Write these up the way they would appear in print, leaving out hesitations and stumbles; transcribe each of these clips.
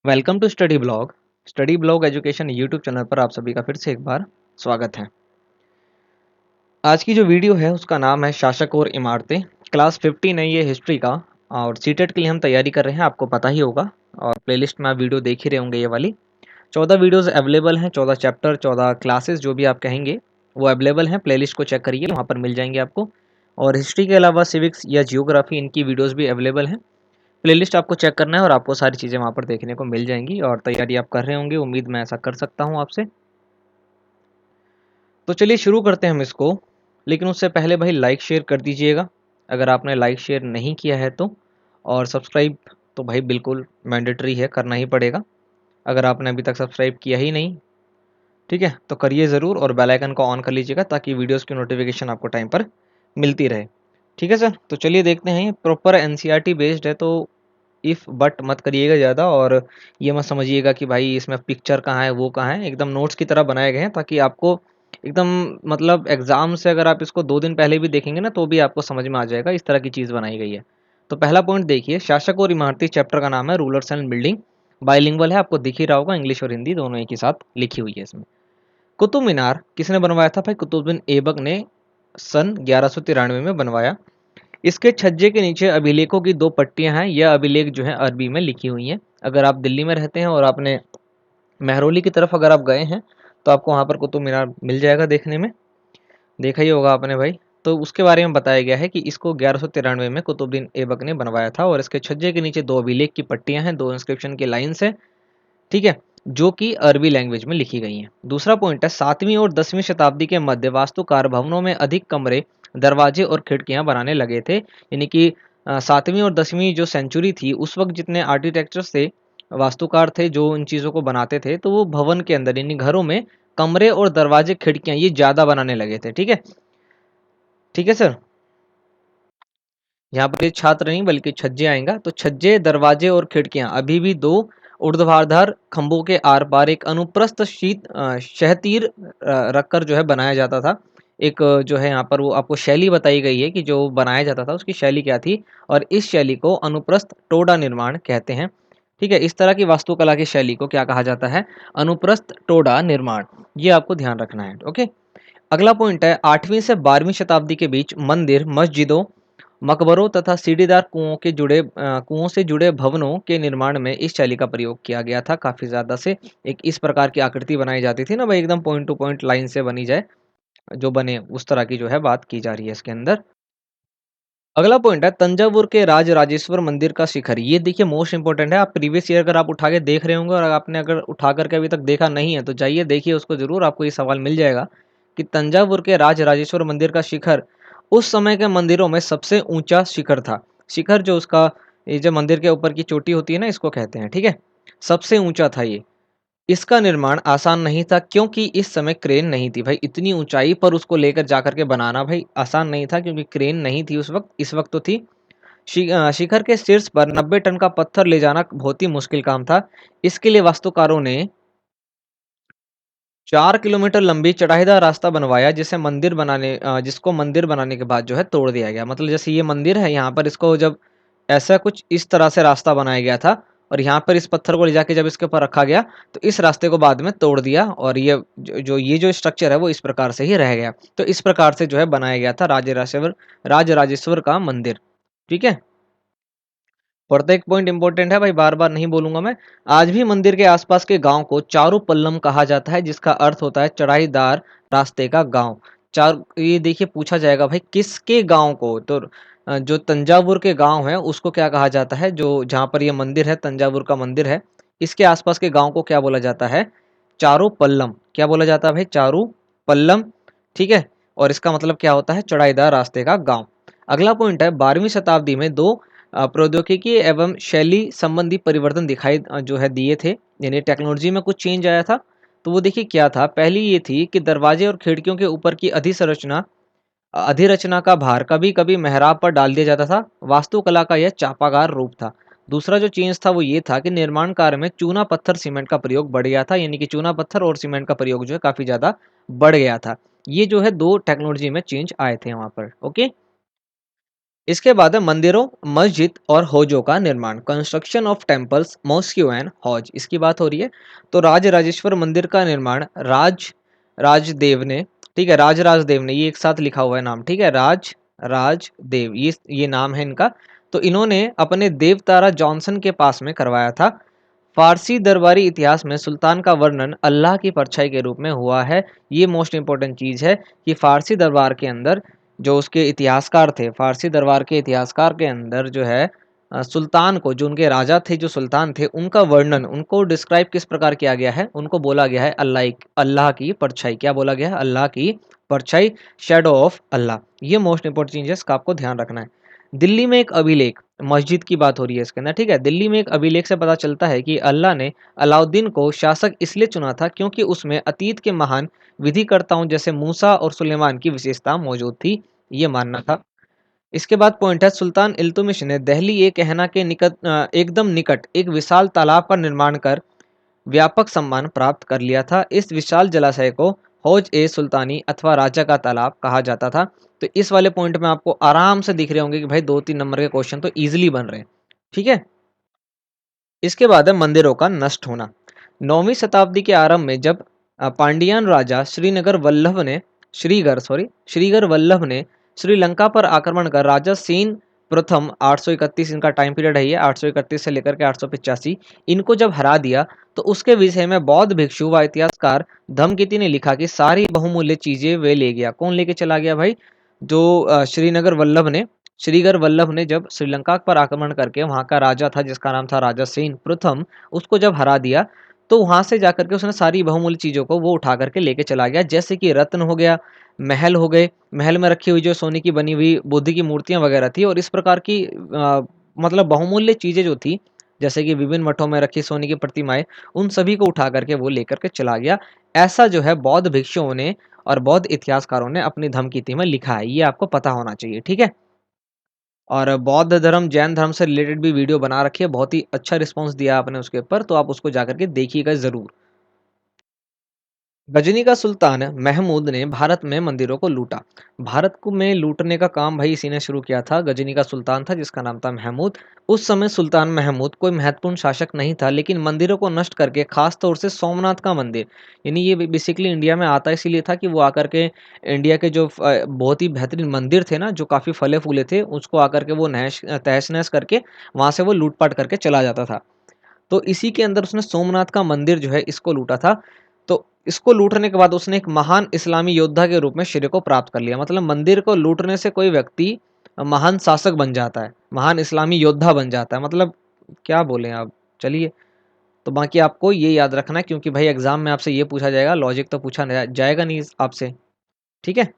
Welcome to study blog education YouTube channel पर आप सभी का फिर से एक बार स्वागत है। आज की जो वीडियो है उसका नाम है शासक और इमारतें। क्लास 15 है ये हिस्ट्री का और सीटेट के लिए हम तैयारी कर रहे हैं, आपको पता ही होगा। और प्लेलिस्ट में आप वीडियो देख ही रहे होंगे। ये वाली 14 वीडियोस अवेलेबल हैं, 14 चैप्टर 14 क्लासेस जो भी आप कहेंगे वो अवेलेबल हैं। प्लेलिस्ट को चेक करिए, वहाँ पर मिल जाएंगे आपको। और हिस्ट्री के अलावा सिविक्स या जियोग्राफी इनकी वीडियोज़ भी अवेलेबल हैं। प्लेलिस्ट आपको चेक करना है और आपको सारी चीज़ें वहाँ पर देखने को मिल जाएंगी। और तैयारी आप कर रहे होंगे, उम्मीद मैं ऐसा कर सकता हूँ आपसे। तो चलिए शुरू करते हैं हम इसको। लेकिन उससे पहले भाई लाइक शेयर कर दीजिएगा अगर आपने लाइक शेयर नहीं किया है तो। और सब्सक्राइब तो भाई बिल्कुल मैंडेटरी है, करना ही पड़ेगा। अगर आपने अभी तक सब्सक्राइब किया ही नहीं, ठीक है, तो करिए ज़रूर और बेल आइकन को ऑन कर लीजिएगा ताकि वीडियोस की नोटिफिकेशन आपको टाइम पर मिलती रहे। ठीक है सर, तो चलिए देखते हैं। ये प्रॉपर एनसीईआरटी बेस्ड है, तो इफ़ बट मत करिएगा ज़्यादा। और ये मत समझिएगा कि भाई इसमें पिक्चर कहाँ है वो कहाँ है, एकदम नोट्स की तरह बनाए गए हैं ताकि आपको एकदम मतलब एग्ज़ाम से अगर आप इसको 2 दिन पहले भी देखेंगे ना तो भी आपको समझ में आ जाएगा, इस तरह की चीज़ बनाई गई है। तो पहला पॉइंट देखिए, शासक और इमारती चैप्टर का नाम है रूलर्स एंड बिल्डिंग। बाइलिंगुअल है, आपको दिख ही रहा होगा, इंग्लिश और हिंदी दोनों एक ही साथ लिखी हुई है इसमें। कुतुब मीनार किसने बनवाया था भाई? कुतुबुद्दीन ऐबक ने सन 1193 में बनवाया। इसके छज्जे के नीचे अभिलेखों की 2 पट्टियां हैं। यह अभिलेख जो है अरबी में लिखी हुई हैं। अगर आप दिल्ली में रहते हैं और आपने महरौली की तरफ अगर आप गए हैं तो आपको वहाँ पर कुतुब मीनार मिल जाएगा देखने में, देखा ही होगा आपने भाई। तो उसके बारे में बताया गया है कि इसको 1193 में कुतुबुद्दीन ऐबक ने बनवाया था और इसके छज्जे के नीचे 2 अभिलेख की पट्टियां हैं, 2 इंस्क्रिप्शन की लाइन्स हैं, ठीक है, जो कि अरबी लैंग्वेज में लिखी गई हैं। दूसरा पॉइंट है, 7वीं और 10वीं शताब्दी के मध्य वास्तुकार भवनों में अधिक कमरे, दरवाजे और खिड़कियां बनाने लगे थे। यानी कि 7वीं और 10वीं जो सेंचुरी थी उस वक्त जितने आर्किटेक्चर्स थे, वास्तुकार थे जो इन चीज़ों को बनाते थे, तो वो भवन के अंदर यानी घरों में कमरे और दरवाजे खिड़कियां ये ज़्यादा बनाने लगे थे। ठीक है, ठीक है सर। यहाँ पर ये छात्र नहीं बल्कि छज्जे आएगा। तो छज्जे, दरवाजे और खिड़कियां अभी भी 2 ऊर्ध्वाधर खंभों के आर पार एक अनुप्रस्थ शहतीर रखकर जो है बनाया जाता था। एक जो है यहाँ पर वो आपको शैली बताई गई है कि जो बनाया जाता था उसकी शैली क्या थी, और इस शैली को अनुप्रस्थ टोडा निर्माण कहते हैं। ठीक है, इस तरह की वास्तुकला की शैली को क्या कहा जाता है? अनुप्रस्थ टोडा निर्माण। ये आपको ध्यान रखना है। ओके, अगला पॉइंट है, 8वीं से 12वीं शताब्दी के बीच मंदिर, मस्जिदों, मकबरों तथा सीढ़ीदार कुओं से जुड़े भवनों के निर्माण में इस शैली का प्रयोग किया गया था काफी ज्यादा से। एक इस प्रकार की आकृति बनाई जाती थी ना भाई, एकदम पॉइंट टू पॉइंट लाइन से बनी जाए, जो बने उस तरह की जो है बात की जा रही है इसके अंदर। अगला पॉइंट है, तंजावुर के राज राजेश्वर मंदिर का शिखर। ये देखिए मोस्ट इंपोर्टेंट है। आप प्रीवियस ईयर अगर आप उठा के देख रहे होंगे और आपने अगर उठा करके अभी तक देखा नहीं है तो जाइए देखिए उसको जरूर, आपको ये सवाल मिल जाएगा कि तंजावुर के राज राजेश्वर मंदिर का शिखर उस समय के मंदिरों में सबसे ऊंचा शिखर था। शिखर जो उसका, ये जो मंदिर के ऊपर की चोटी होती है ना, इसको कहते हैं। ठीक है, सबसे ऊंचा था ये। इसका निर्माण आसान नहीं था क्योंकि इस समय क्रेन नहीं थी भाई। इतनी ऊंचाई पर उसको लेकर जाकर के बनाना भाई आसान नहीं था क्योंकि क्रेन नहीं थी उस वक्त। इस वक्त तो थी। शिखर के शीर्ष पर 90 टन का पत्थर ले जाना बहुत ही मुश्किल काम था। इसके लिए वास्तुकारों ने 4 किलोमीटर लंबी चढ़ाईदार रास्ता बनवाया, जिसको मंदिर बनाने के बाद जो है तोड़ दिया गया। मतलब जैसे ये मंदिर है, यहाँ पर इसको जब ऐसा कुछ इस तरह से रास्ता बनाया गया था और यहाँ पर इस पत्थर को ले जाके जब इसके ऊपर रखा गया तो इस रास्ते को बाद में तोड़ दिया और ये जो स्ट्रक्चर है वो इस प्रकार से ही रह गया। तो इस प्रकार से जो है बनाया गया था राजराजेश्वर का मंदिर। ठीक है, प्रत्येक पॉइंट इंपॉर्टेंट है भाई, बार बार नहीं बोलूंगा मैं। आज भी मंदिर के आसपास के गांव को चारू पल्लम कहा जाता है, जिसका अर्थ होता है चढ़ाईदार रास्ते का गांव। चार, ये देखिए पूछा जाएगा भाई किसके गांव को, तो जो तंजावुर के गांव है उसको क्या कहा जाता है? जो जहां पर ये मंदिर है, तंजावुर का मंदिर है, इसके आसपास के गांव को क्या बोला जाता है? चारू पल्लम। क्या बोला जाता है भाई? चारू पल्लम। ठीक है, और इसका मतलब क्या होता है? चढ़ाईदार रास्ते का गांव। अगला पॉइंट है, 12वीं शताब्दी में 2 प्रौद्योगिकी एवं शैली संबंधी परिवर्तन जो है दिए थे, यानी टेक्नोलॉजी में कुछ चेंज आया था। तो वो देखिए क्या था। पहली ये थी कि दरवाजे और खिड़कियों के ऊपर की अधिरचना का भार कभी कभी मेहराब पर डाल दिया जाता था। वास्तुकला का यह चापागार रूप था। दूसरा जो चेंज था वो ये था कि निर्माण कार्य में चूना पत्थर सीमेंट का प्रयोग बढ़ गया था, यानी कि चूना पत्थर और सीमेंट का प्रयोग जो है काफी ज्यादा बढ़ गया था। ये जो है 2 टेक्नोलॉजी में चेंज आए थे वहां पर। ओके, इसके बाद है मंदिरों, मस्जिद और हौजों का निर्माण, construction of temples, mosque and हौज, इसकी बात हो रही है। तो राज राजेश्वर मंदिर का निर्माण राजदेव ने, ठीक है, राजदेव ने, ये एक साथ लिखा हुआ है नाम, ठीक है, राजदेव, ये नाम है इनका। तो इन्होंने अपने देवतारा जॉनसन के पास में करवाया था। फारसी दरबारी इतिहास में सुल्तान का वर्णन अल्लाह की परछाई के रूप में हुआ है। ये मोस्ट इंपॉर्टेंट चीज है कि फारसी दरबार के अंदर जो उसके इतिहासकार थे, फारसी दरबार के इतिहासकार के अंदर जो है सुल्तान को, जो उनके राजा थे, जो सुल्तान थे, उनका वर्णन, उनको डिस्क्राइब किस प्रकार किया गया है, उनको बोला गया है अल्लाह की परछाई। क्या बोला गया है? अल्लाह की परछाई, शेडो ऑफ अल्लाह। ये मोस्ट इंपॉर्टेंट चीज है, इसका आपको ध्यान रखना है। दिल्ली में एक अभिलेख, मस्जिद की बात हो रही है इसके अंदर, ठीक है, दिल्ली में एक अभिलेख से पता चलता है कि अल्लाह ने अलाउद्दीन को शासक इसलिए चुना था क्योंकि उसमें अतीत के महान विधिकर्ताओं जैसे मूसा और सुलेमान की विशेषता मौजूद थी, ये मानना था। इसके बाद पॉइंट है, सुल्तान इल्तुमिश ने दहली ए कहना के एकदम निकट एक विशाल तालाब का निर्माण कर व्यापक सम्मान प्राप्त कर लिया था। इस विशाल जलाशय को हौज ए सुल्तानी अथवा राजा का तालाब कहा जाता था। तो इस वाले पॉइंट में आपको आराम से दिख रहे होंगे कि भाई 2-3 नंबर के क्वेश्चन तो इजीली बन रहे हैं, ठीक है। इसके बाद है मंदिरों का नष्ट होना। 9वीं शताब्दी के आरंभ में जब पांडियान राजा श्रीगर वल्लभ ने श्रीलंका पर आक्रमण कर राजा सेन प्रथम 831, इनका टाइम पीरियड है ये, 831 से लेकर के 885, इनको जब हरा दिया तो उसके विषय में बौद्ध भिक्षु व इतिहासकार धम्मकिति ने लिखा कि सारी बहुमूल्य चीजें वे ले गया। कौन लेके चला गया भाई? जो श्रीगर वल्लभ ने जब श्रीलंका पर आक्रमण करके वहां का राजा था जिसका नाम था राजा सेन प्रथम, उसको जब हरा दिया तो वहां से जाकर के उसने सारी बहुमूल्य चीजों को वो उठा करके लेके चला गया, जैसे कि रत्न हो गया, महल हो गए, महल में रखी हुई जो सोने की बनी हुई बुद्ध की मूर्तियां वगैरह थी, और इस प्रकार की मतलब बहुमूल्य चीजें जो थी, जैसे कि विभिन्न मठों में रखी सोने की प्रतिमाएं, उन सभी को उठा करके वो लेकर के चला गया। ऐसा जो है बौद्ध भिक्षुओं ने और बौद्ध इतिहासकारों ने अपनी धम्मकिति में लिखा है, ये आपको पता होना चाहिए, ठीक है। और बौद्ध धर्म, जैन धर्म से रिलेटेड भी वीडियो बना रखी है, बहुत ही अच्छा रिस्पॉन्स दिया आपने उसके ऊपर, तो आप उसको जाकर के देखिएगा जरूर। गजनी का सुल्तान महमूद ने भारत में मंदिरों को लूटा। भारत को में लूटने का काम भाई इसी ने शुरू किया था। गजनी का सुल्तान था जिसका नाम था महमूद। उस समय सुल्तान महमूद कोई महत्वपूर्ण शासक नहीं था, लेकिन मंदिरों को नष्ट करके, खास तौर से सोमनाथ का मंदिर, यानी ये बेसिकली इंडिया में आता इसीलिए था कि वो आकर के इंडिया के जो बहुत ही बेहतरीन मंदिर थे ना, जो काफी फले फूले थे, उसको आकर के वो तहस नहस करके वहां से वो लूटपाट करके चला जाता था। तो इसी के अंदर उसने सोमनाथ का मंदिर जो है इसको लूटा था। तो इसको लूटने के बाद उसने एक महान इस्लामी योद्धा के रूप में श्रेय को प्राप्त कर लिया। मतलब मंदिर को लूटने से कोई व्यक्ति महान शासक बन जाता है, महान इस्लामी योद्धा बन जाता है, मतलब क्या बोले आप। चलिए, तो बाकी आपको ये याद रखना है, क्योंकि भाई एग्जाम में आपसे ये पूछा जाएगा, लॉजिक तो पूछा जाएगा नहीं आपसे, ठीक है।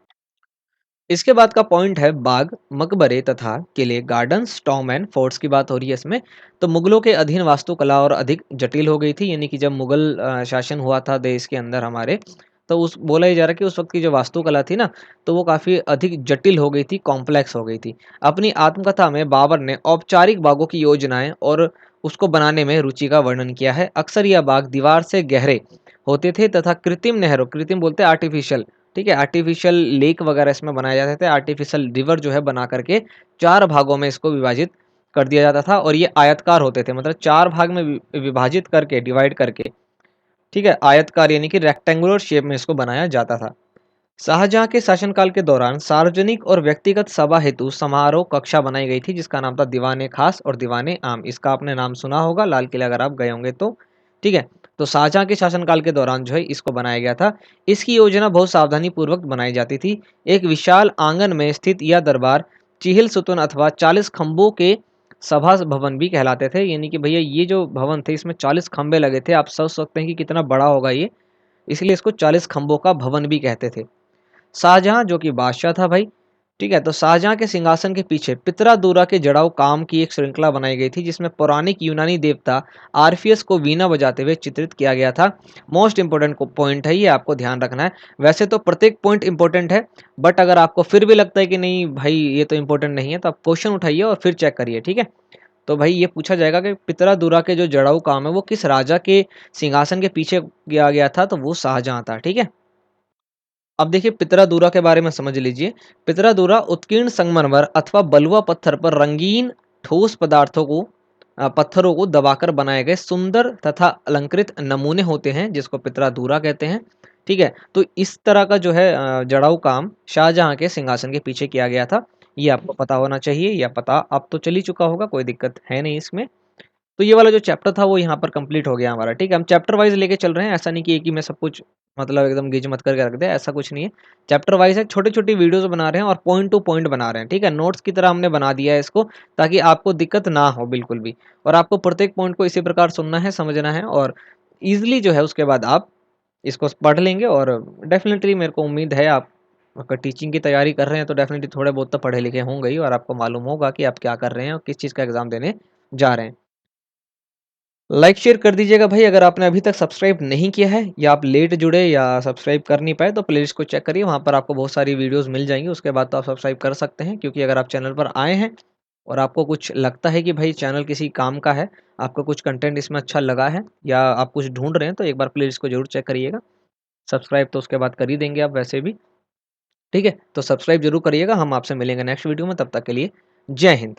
इसके बाद का पॉइंट है बाग, मकबरे तथा किले, गार्डन्स, टॉम एंड फोर्ट्स की बात हो रही है इसमें। तो मुगलों के अधीन वास्तुकला और अधिक जटिल हो गई थी, यानी कि जब मुगल शासन हुआ था देश के अंदर हमारे, तो उस बोला ही जा रहा है कि उस वक्त की जो वास्तुकला थी ना, तो वो काफ़ी अधिक जटिल हो गई थी, कॉम्प्लेक्स हो गई थी। अपनी आत्मकथा में बाबर ने औपचारिक बागों की योजनाएं और उसको बनाने में रुचि का वर्णन किया है। अक्सर यह बाग दीवार से गहरे होते थे तथा कृत्रिम नहरों, कृत्रिम बोलते हैं आर्टिफिशियल, ठीक है, आर्टिफिशियल लेक वगैरह इसमें बनाए जाते थे। आर्टिफिशियल रिवर जो है बना करके 4 भागों में इसको विभाजित कर दिया जाता था, और ये आयतकार होते थे, मतलब 4 भाग में विभाजित करके, डिवाइड करके, ठीक है, आयतकार यानी कि रेक्टेंगुलर शेप में इसको बनाया जाता था। शाहजहां के शासनकाल के दौरान सार्वजनिक और व्यक्तिगत सभा हेतु समारोह कक्षा बनाई गई थी, जिसका नाम था दीवाने खास और दीवाने आम। इसका आपने नाम सुना होगा, लाल किला अगर आप गए होंगे तो, ठीक है। तो शाहजहां के शासनकाल के दौरान जो है इसको बनाया गया था। इसकी योजना बहुत सावधानी पूर्वक बनाई जाती थी। एक विशाल आंगन में स्थित यह दरबार चिहिल सुतन अथवा 40 खंभों के सभा भवन भी कहलाते थे, यानी कि भैया ये जो भवन थे इसमें 40 खंभे लगे थे। आप सोच सकते हैं कि कितना बड़ा होगा ये, इसलिए इसको 40 खंभों का भवन भी कहते थे। शाहजहां जो कि बादशाह था भाई, ठीक है, तो शाहजहां के सिंहासन के पीछे पितरादूरा के जड़ाऊ काम की एक श्रृंखला बनाई गई थी, जिसमें पौराणिक यूनानी देवता आर्फियस को वीणा बजाते हुए चित्रित किया गया था। मोस्ट इंपोर्टेंट पॉइंट है ये, आपको ध्यान रखना है। वैसे तो प्रत्येक पॉइंट इंपॉर्टेंट है, बट अगर आपको फिर भी लगता है कि नहीं भाई ये तो इंपॉर्टेंट नहीं है, तो आप क्वेश्चन उठाइए और फिर चेक करिए, ठीक है। तो भाई ये पूछा जाएगा कि पितरादूरा के जो जड़ाऊ काम है वो किस राजा के सिंहासन के पीछे किया गया था, तो वो शाहजहां था, ठीक है। अब देखिए पितरादूरा के बारे में समझ लीजिए। पितरादूरा उत्कीर्ण संगमरमर अथवा बलुआ पत्थर पर रंगीन ठोस पदार्थों को पत्थरों को दबाकर बनाए गए सुंदर तथा अलंकृत नमूने होते हैं, जिसको पितरादूरा कहते हैं। ठीक है, तो इस तरह का जो है जड़ाऊ काम शाहजहां के सिंहासन के पीछे किया गया था। ये आपको पता होना चाहिए, या पता अब तो चल ही चुका होगा, कोई दिक्कत है नहीं इसमें। तो ये वाला जो चैप्टर था वो यहाँ पर कंप्लीट हो गया हमारा। ठीक है, हम चैप्टर वाइज लेके चल रहे हैं, ऐसा नहीं कि एक ही में सब कुछ मतलब एकदम गिज मत करके रख दे, ऐसा कुछ नहीं है। चैप्टर वाइज है, छोटी छोटी वीडियोस बना रहे हैं और पॉइंट टू पॉइंट बना रहे हैं। ठीक है, नोट्स की तरह हमने बना दिया है इसको, ताकि आपको दिक्कत ना हो बिल्कुल भी। और आपको प्रत्येक पॉइंट को इसी प्रकार सुनना है, समझना है, और ईजिली जो है उसके बाद आप इसको पढ़ लेंगे। और डेफिनेटली मेरे को उम्मीद है आप अगर टीचिंग की तैयारी कर रहे हैं तो डेफिनेटली थोड़े बहुत तो पढ़े लिखे होंगे ही, और आपको मालूम होगा कि आप क्या कर रहे हैं और किस चीज़ का एग्जाम देने जा रहे हैं। लाइक शेयर कर दीजिएगा भाई। अगर आपने अभी तक सब्सक्राइब नहीं किया है, या आप लेट जुड़े या सब्सक्राइब कर नहीं पाए, तो प्लेलिस्ट को चेक करिए, वहाँ पर आपको बहुत सारी वीडियोस मिल जाएंगी। उसके बाद तो आप सब्सक्राइब कर सकते हैं, क्योंकि अगर आप चैनल पर आए हैं और आपको कुछ लगता है कि भाई चैनल किसी काम का है, आपको कुछ कंटेंट इसमें अच्छा लगा है, या आप कुछ ढूंढ रहे हैं, तो एक बार प्लेलिस्ट को जरूर चेक करिएगा। सब्सक्राइब तो उसके बाद कर ही देंगे आप वैसे भी। ठीक है, तो सब्सक्राइब जरूर करिएगा। हम आपसे मिलेंगे नेक्स्ट वीडियो में, तब तक के लिए जय हिंद।